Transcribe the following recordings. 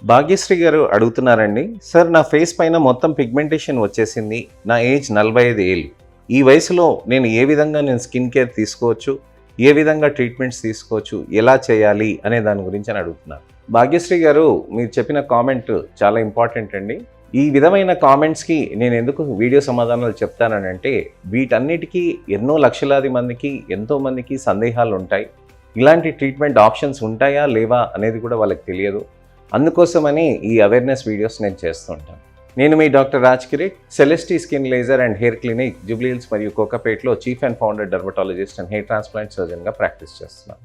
భాగ్యశ్రీ గారు అడుగుతున్నారండి, సార్ నా ఫేస్ పైన మొత్తం పిగ్మెంటేషన్ వచ్చేసింది, నా ఏజ్ 45 ఏళ్ళు. ఈ వయసులో నేను ఏ విధంగా స్కిన్ కేర్ తీసుకోవచ్చు, ఏ విధంగా ట్రీట్మెంట్స్ తీసుకోవచ్చు, ఎలా చేయాలి అనే దాని గురించి అని అడుగుతున్నారు. భాగ్యశ్రీ గారు, మీరు చెప్పిన కామెంట్ చాలా ఇంపార్టెంట్ అండి. ఈ విధమైన కామెంట్స్కి నేను ఎందుకు వీడియో సమాధానాలు చెప్తానంటే, వీటన్నిటికీ ఎన్నో లక్షలాది మందికి ఎంతోమందికి సందేహాలు ఉంటాయి. ఇలాంటి ట్రీట్మెంట్ ఆప్షన్స్ ఉంటాయా లేవా అనేది కూడా వాళ్ళకి తెలియదు. అందుకోసమని ఈ అవేర్నెస్ వీడియోస్ నేను చేస్తూ ఉంటాను. నేను మీ doctor Raj Kireet, Celestee skin laser and hair clinic, Jubilee Hills మరియు కోకాపేట్లో chief and founder dermatologist and hair transplant సర్జన్గా ప్రాక్టీస్ చేస్తున్నాను.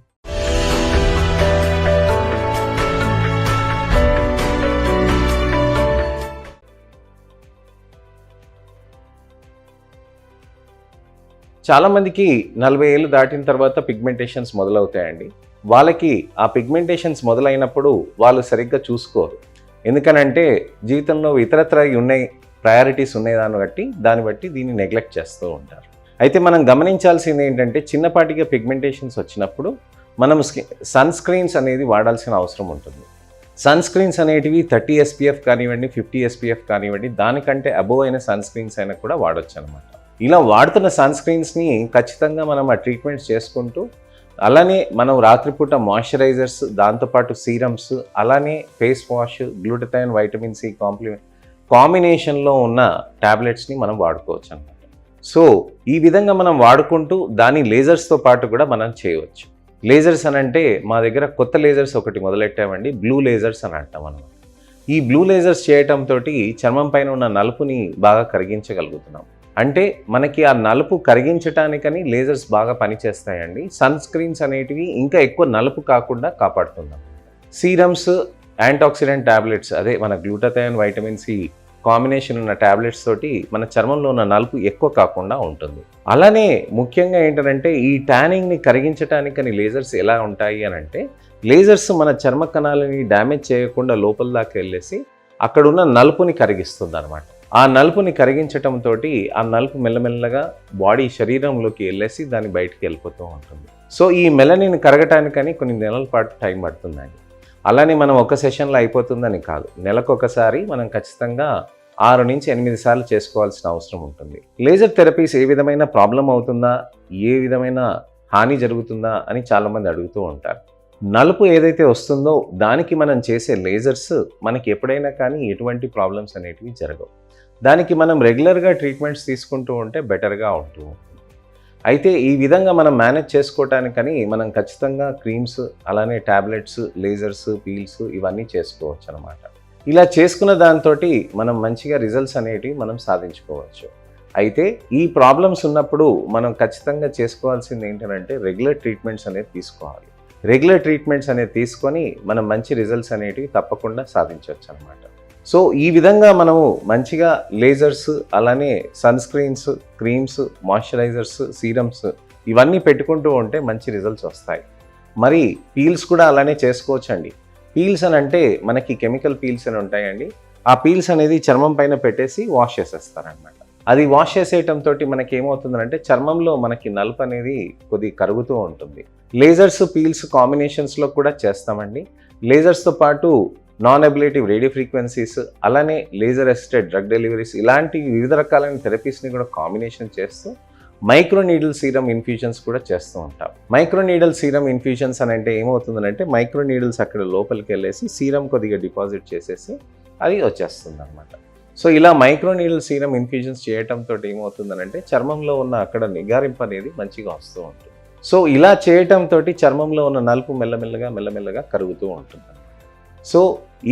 చాలామందికి 40 ఏళ్ళు దాటిన తర్వాత పిగ్మెంటేషన్స్ మొదలవుతాయండి. వాళ్ళకి ఆ పిగ్మెంటేషన్స్ మొదలైనప్పుడు వాళ్ళు సరిగ్గా చూసుకోరు. ఎందుకనంటే జీవితంలో ఇతరత్ర ఉన్నాయి, ప్రయారిటీస్ ఉన్నాయి, దాన్ని బట్టి దీన్ని నెగ్లెక్ట్ చేస్తూ ఉంటారు. అయితే మనం గమనించాల్సింది ఏంటంటే, చిన్నపాటిగా పిగ్మెంటేషన్స్ వచ్చినప్పుడు మనం సన్ స్క్రీన్స్ అనేది వాడాల్సిన అవసరం ఉంటుంది. సన్ స్క్రీన్స్ అనేటివి 30 SPF కానివ్వండి, 50 SPF కానివ్వండి, దానికంటే అబోవ్ అయిన సన్ స్క్రీన్స్ అయినా కూడా వాడొచ్చు అనమాట. ఇలా వాడుతున్న సన్ స్క్రీన్స్ని ఖచ్చితంగా మనం ఆ ట్రీట్మెంట్స్ చేసుకుంటూ, అలానే మనం రాత్రిపూట మాయిశ్చరైజర్స్, దాంతోపాటు సీరమ్స్, అలానే face wash, glutathione, vitamin C కాంబినేషన్లో ఉన్న ట్యాబ్లెట్స్ని మనం వాడుకోవచ్చు అన్నమాట. సో ఈ విధంగా మనం వాడుకుంటూ దాని లేజర్స్తో పాటు కూడా మనం చేయవచ్చు. లేజర్స్ అని అంటే మా దగ్గర కొత్త లేజర్స్ ఒకటి మొదలెట్టామండి, బ్లూ లేజర్స్ అని అంటాం అన్నమాట. ఈ బ్లూ లేజర్స్ చేయటంతో చర్మం పైన ఉన్న నలుపుని బాగా కరిగించగలుగుతున్నాం. అంటే మనకి ఆ నలుపు కరిగించటానికని లేజర్స్ బాగా పనిచేస్తాయండి. సన్ స్క్రీన్స్ అనేటివి ఇంకా ఎక్కువ నలుపు కాకుండా కాపాడుతున్నాం. సీరమ్స్, యాంటాక్సిడెంట్ ట్యాబ్లెట్స్, అదే మన గ్లూటథైన్, వైటమిన్ సి కాంబినేషన్ ఉన్న ట్యాబ్లెట్స్ తోటి మన చర్మంలో ఉన్న నలుపు ఎక్కువ కాకుండా ఉంటుంది. అలానే ముఖ్యంగా ఏంటంటే, ఈ ట్యానింగ్ని కరిగించటానికని లేజర్స్ ఎలా ఉంటాయి అని అంటే, లేజర్స్ మన చర్మ కణాలని డ్యామేజ్ చేయకుండా లోపల దాకా వెళ్ళేసి అక్కడున్న నలుపుని కరిగిస్తుంది అనమాట. ఆ నలుపుని కరిగించటంతో ఆ నలుపు మెల్లమెల్లగా బాడీ శరీరంలోకి వెళ్ళేసి దాన్ని బయటికి వెళ్ళిపోతూ ఉంటుంది. సో ఈ మెలనిన్ కరగటానికని కొన్ని నెలల పాటు టైం పడుతుందండి. అలానే మనం ఒక సెషన్లో అయిపోతుందని కాదు, నెలకొకసారి మనం ఖచ్చితంగా 6 నుంచి 8 సార్లు చేసుకోవాల్సిన అవసరం ఉంటుంది. లేజర్ థెరపీస్ ఏ విధమైన ప్రాబ్లం అవుతుందా, ఏ విధమైన హాని జరుగుతుందా అని చాలామంది అడుగుతూ ఉంటారు. నలుపు ఏదైతే వస్తుందో దానికి మనం చేసే లేజర్స్ మనకి ఎప్పుడైనా కానీ ఎటువంటి ప్రాబ్లమ్స్ అనేటివి జరగవు. దానికి మనం రెగ్యులర్గా ట్రీట్మెంట్స్ తీసుకుంటూ ఉంటే బెటర్గా ఉంటూ ఉంటుంది. అయితే ఈ విధంగా మనం మేనేజ్ చేసుకోవటానికని మనం ఖచ్చితంగా క్రీమ్స్, అలానే ట్యాబ్లెట్స్, లేజర్స్, పీల్స్ ఇవన్నీ చేసుకోవచ్చు అనమాట. ఇలా చేసుకున్న దాంతో మనం మంచిగా రిజల్ట్స్ అనేటివి మనం సాధించుకోవచ్చు. అయితే ఈ ప్రాబ్లమ్స్ ఉన్నప్పుడు మనం ఖచ్చితంగా చేసుకోవాల్సింది ఏంటంటే, రెగ్యులర్ ట్రీట్మెంట్స్ అనేది తీసుకోవాలి. రెగ్యులర్ ట్రీట్మెంట్స్ అనేది తీసుకొని మనం మంచి రిజల్ట్స్ అనేటివి తప్పకుండా సాధించవచ్చు అనమాట. సో ఈ విధంగా మనము మంచిగా లేజర్స్, అలానే sunscreens, creams, moisturisers, serums ఇవన్నీ పెట్టుకుంటూ ఉంటే మంచి రిజల్ట్స్ వస్తాయి. మరి పీల్స్ కూడా అలానే చేసుకోవచ్చండి. పీల్స్ అని అంటే మనకి కెమికల్ పీల్స్ అని ఉంటాయండి. ఆ పీల్స్ అనేది చర్మం పైన పెట్టేసి వాష్ చేసేస్తారనమాట. అది వాష్ చేసేయటంతో మనకి ఏమవుతుందంటే, చర్మంలో మనకి నలుపు అనేది కొద్దిగా కరుగుతూ ఉంటుంది. లేజర్స్, పీల్స్ కాంబినేషన్స్లో కూడా చేస్తామండి. లేజర్స్తో పాటు నాన్ అబిలేటివ్ రేడియో ఫ్రీక్వెన్సీస్, అలానే లేజర్ అసిస్టెడ్ డ్రగ్ డెలివరీస్, ఇలాంటి వివిధ రకాలైన థెరపీస్ని కూడా కాంబినేషన్ చేస్తూ మైక్రో నీడిల్ సీరం ఇన్ఫ్యూజన్స్ కూడా చేస్తూ ఉంటాం. మైక్రో నీడిల్ సీరం ఇన్ఫ్యూజన్స్ అని అంటే ఏమవుతుందంటే, మైక్రో నీడిల్స్ అక్కడ లోపలికి వెళ్ళేసి సీరం కొద్దిగా డిపాజిట్ చేసేసి అది వచ్చేస్తుంది అనమాట. సో ఇలా మైక్రో నీడిల్ సీరం ఇన్ఫ్యూజన్స్ చేయటంతో ఏమవుతుందనంటే, చర్మంలో ఉన్న అక్కడ నిగారింపు అనేది మంచిగా వస్తూ ఉంటుంది. సో ఇలా చేయటంతో చర్మంలో ఉన్న నలుపు మెల్లమెల్లగా కరుగుతూ ఉంటుంది. సో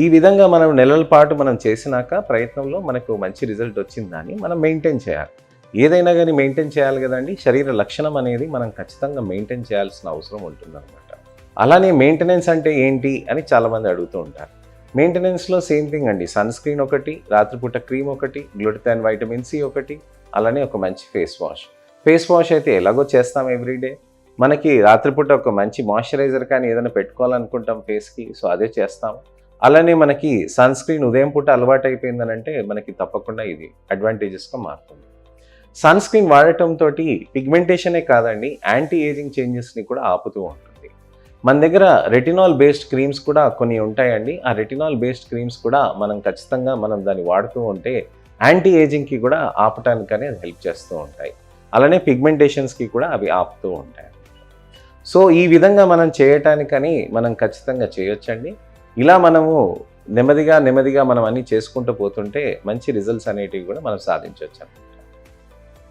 ఈ విధంగా మనం నెలల పాటు మనం చేసినాక ప్రయత్నంలో మనకు మంచి రిజల్ట్ వచ్చిందని మనం మెయింటైన్ చేయాలి. ఏదైనా కానీ మెయింటైన్ చేయాలి కదండి. శరీర లక్షణం అనేది మనం ఖచ్చితంగా మెయింటైన్ చేయాల్సిన అవసరం ఉంటుందన్నమాట. అలానే మెయింటెనెన్స్ అంటే ఏంటి అని చాలామంది అడుగుతూ ఉంటారు. మెయింటెనెన్స్లో సేమ్ థింగ్ అండి. సన్ స్క్రీన్ ఒకటి, రాత్రిపూట క్రీమ్ ఒకటి, గ్లూటథైన్, వైటమిన్ సి ఒకటి, అలానే ఒక మంచి ఫేస్ వాష్. ఫేస్ వాష్ అయితే ఎలాగో చేస్తాం ఎవ్రీడే. మనకి రాత్రిపూట ఒక మంచి మాయిశ్చరైజర్ కానీ ఏదైనా పెట్టుకోవాలనుకుంటాం ఫేస్కి, సో అదే చేస్తాం. అలానే మనకి సన్ స్క్రీన్ ఉదయం పూట అలవాటు అయిపోయిందనంటే మనకి తప్పకుండా ఇది అడ్వాంటేజెస్గా మారుతుంది. సన్ స్క్రీన్ వాడటంతో పిగ్మెంటేషనే కాదండి, యాంటీ ఏజింగ్ చేంజెస్ని కూడా ఆపుతూ ఉంటుంది. మన దగ్గర రెటినాల్ బేస్డ్ క్రీమ్స్ కూడా కొన్ని ఉంటాయండి. ఆ రెటినాల్ బేస్డ్ క్రీమ్స్ కూడా మనం ఖచ్చితంగా దాన్ని వాడుతూ ఉంటే యాంటీ ఏజింగ్కి కూడా ఆపటానికనే అది హెల్ప్ చేస్తూ ఉంటాయి. అలానే పిగ్మెంటేషన్స్కి కూడా అవి ఆపుతూ ఉంటాయి. సో ఈ విధంగా మనం చేయటానికని మనం ఖచ్చితంగా చేయొచ్చండి. ఇలా మనము నెమ్మదిగా మనం అన్నీ చేసుకుంటూ పోతుంటే మంచి రిజల్ట్స్ అనేటివి కూడా మనం సాధించవచ్చు అనమాట.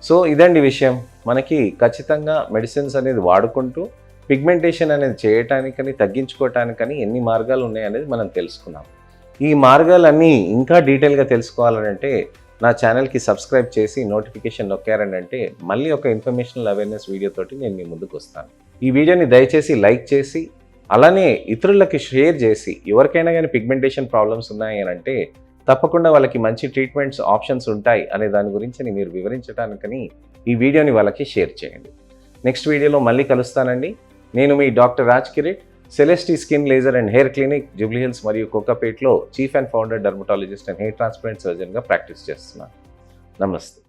సో ఇదండి విషయం. మనకి ఖచ్చితంగా మెడిసిన్స్ అనేది వాడుకుంటూ పిగ్మెంటేషన్ అనేది చేయటానికని తగ్గించుకోవటానికని ఎన్ని మార్గాలు ఉన్నాయనేది మనం తెలుసుకున్నాం. ఈ మార్గాలన్నీ ఇంకా డీటెయిల్గా తెలుసుకోవాలంటే నా ఛానల్కి సబ్స్క్రైబ్ చేసి నోటిఫికేషన్ నొక్కారనంటే మళ్ళీ ఒక ఇన్ఫర్మేషనల్ అవేర్నెస్ వీడియోతోటి నేను మీ ముందుకు వస్తాను. ఈ వీడియోని దయచేసి లైక్ చేసి అలానే ఇతరులకి షేర్ చేసి ఎవరికైనా కానీ పిగ్మెంటేషన్ ప్రాబ్లమ్స్ ఉన్నాయి అని అంటే తప్పకుండా వాళ్ళకి మంచి ట్రీట్మెంట్స్ ఆప్షన్స్ ఉంటాయి అనే దాని గురించి మీరు వివరించడానికని ఈ వీడియోని వాళ్ళకి షేర్ చేయండి. నెక్స్ట్ వీడియోలో మళ్ళీ కలుస్తానండి. నేను మీ doctor Raj Kireet, Celestee skin laser and hair clinic, Jubilee Hills మరియు కోకాపేట్లో chief and founder dermatologist and hair transplant సర్జన్గా ప్రాక్టీస్ చేస్తున్నాను. నమస్తే.